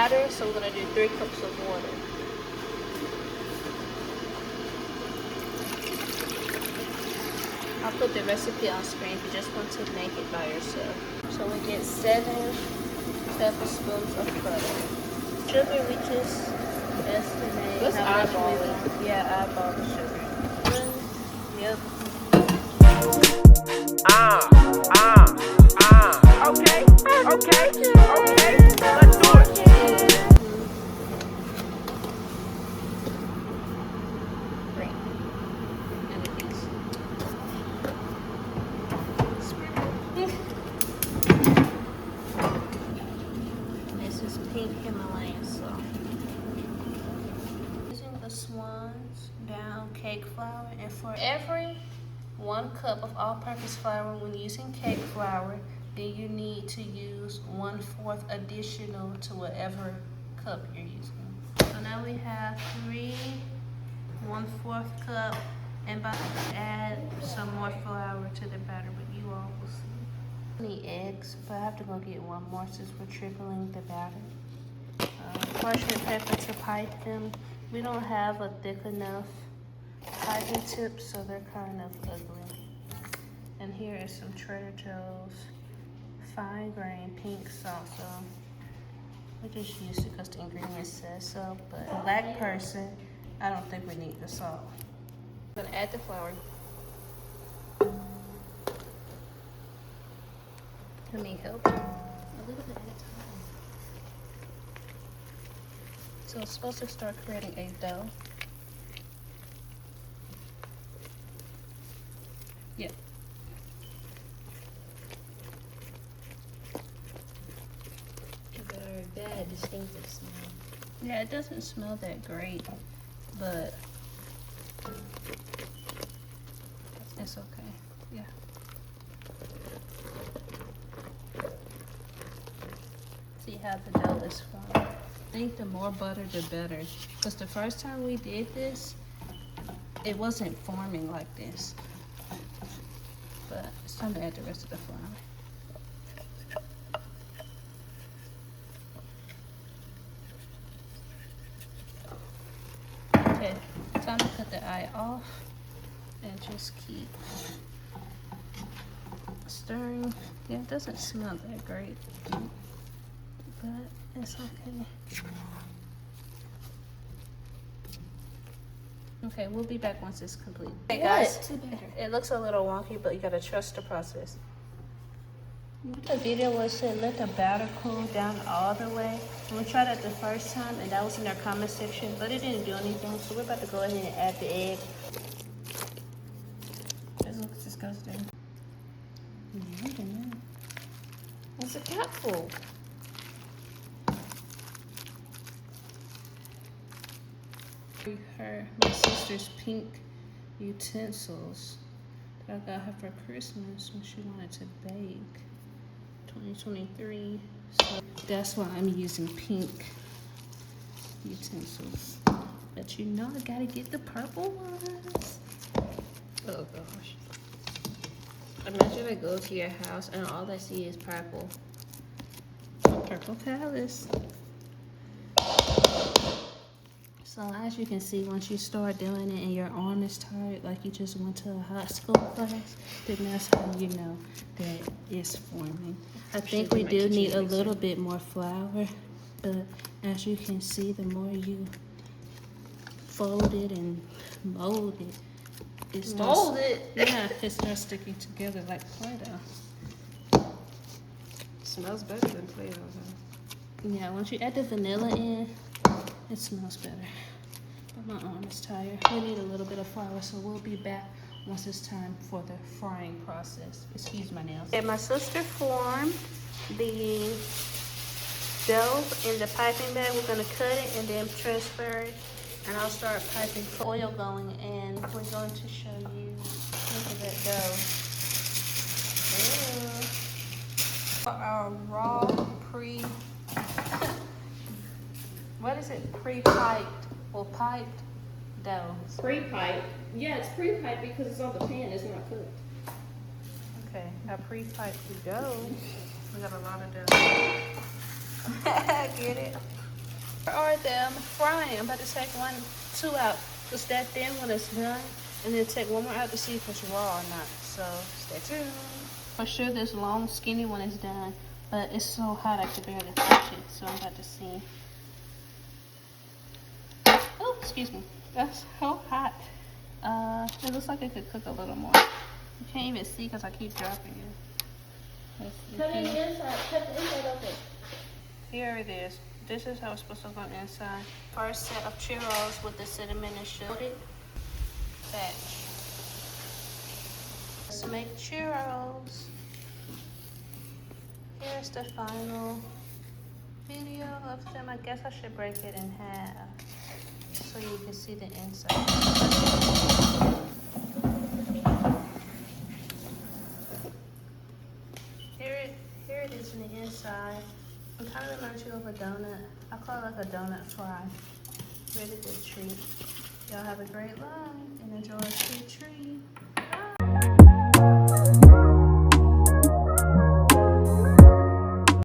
batter, so we're gonna do 3 cups of water. I'll put the recipe on screen if you just want to make it by yourself. So we get 7 tablespoons of butter. Sugar, we just estimate Let's how much eyeball we it. want. Yeah, eyeball the sugar. Yep. Okay, let's do it. Great. And a piece. This is pink Himalayan salt. Using the Swans down cake flour, and for every 1 cup of all-purpose flour, when using cake flour, then you need to use 1/4 additional to whatever cup you're using. So now we have 3 1/4 cup, and about to add some more flour to the batter, but you all will see. I need eggs, but I have to go get 1 more since we're tripling the batter. Parchment paper to pipe them. We don't have a thick enough piping tip, so they're kind of ugly. And here is some Trader Joe's fine grain pink salsa. We just used it because the ingredients says so, but a black person, I don't think we need the salt. I'm gonna add the flour. Let me help you. A little bit at a time. So it's supposed to start creating a dough. Yeah. Bad distinctive smell. Yeah, it doesn't smell that great, but it's okay. Yeah. See how the dough is forming. I think the more butter, the better. Because the first time we did this, it wasn't forming like this. But it's time to add the rest of the flour. Okay, time to cut the eye off and just keep stirring. Yeah, it doesn't smell that great, but it's okay. Okay, we'll be back once it's complete. Hey guys, it looks a little wonky, but you gotta trust the process. The video was said let the batter cool down all the way. And we tried that the first time, and that was in our comment section, but it didn't do anything. So we're about to go ahead and add the egg. This looks disgusting. It's a capful. My sister's pink utensils that I got her for Christmas when she wanted to bake. 2023. So that's why I'm using pink utensils. But you know I gotta get the purple ones. Oh gosh. Imagine I go to your house and all I see is purple. Purple Palace. So as you can see, once you start doing it and your arm is tired, like you just went to a high school class, then that's how you know that it's forming. I think we do need a little bit more flour, but as you can see, the more you fold it and mold it, it starts, Mold it? Yeah, it starts sticking together like Play-Doh. Smells better than Play-Doh though. Yeah, once you add the vanilla in, it smells better. But my arm is tired. We need a little bit of flour, so we'll be back once it's time for the frying process. Excuse my nails. Okay, my sister formed the dough in the piping bag. We're gonna cut it and then transfer it. And I'll start piping oil going, and we're going to show you. Look at that dough. Ooh. For our raw what is it? Pre-piped or piped dough. Pre-pipe. Yeah, it's pre-pipe because it's on the pan. It's not cooked. Okay, our pre-piped dough. We got a lot of dough. Get it? Or them frying. I'm about to take two out. It's that thin when it's done. And then take one more out to see if it's raw or not. So stay tuned. For sure this long skinny one is done. But it's so hot I can barely touch it. So I'm about to see. Oh, excuse me. That's so hot. It looks like it could cook a little more. You can't even see because I keep dropping it. Cut the inside. Cut the inside open. Here it is. This is how it's supposed to look on the inside. First set of churros with the cinnamon and sugar. Batch. Let's make churros. Here's the final video of them. I guess I should break it in half so you can see the inside. Here it is in the inside. It kind of reminds you of a donut. I call it like a donut fry. Really good treat. Y'all have a great life and enjoy a sweet treat.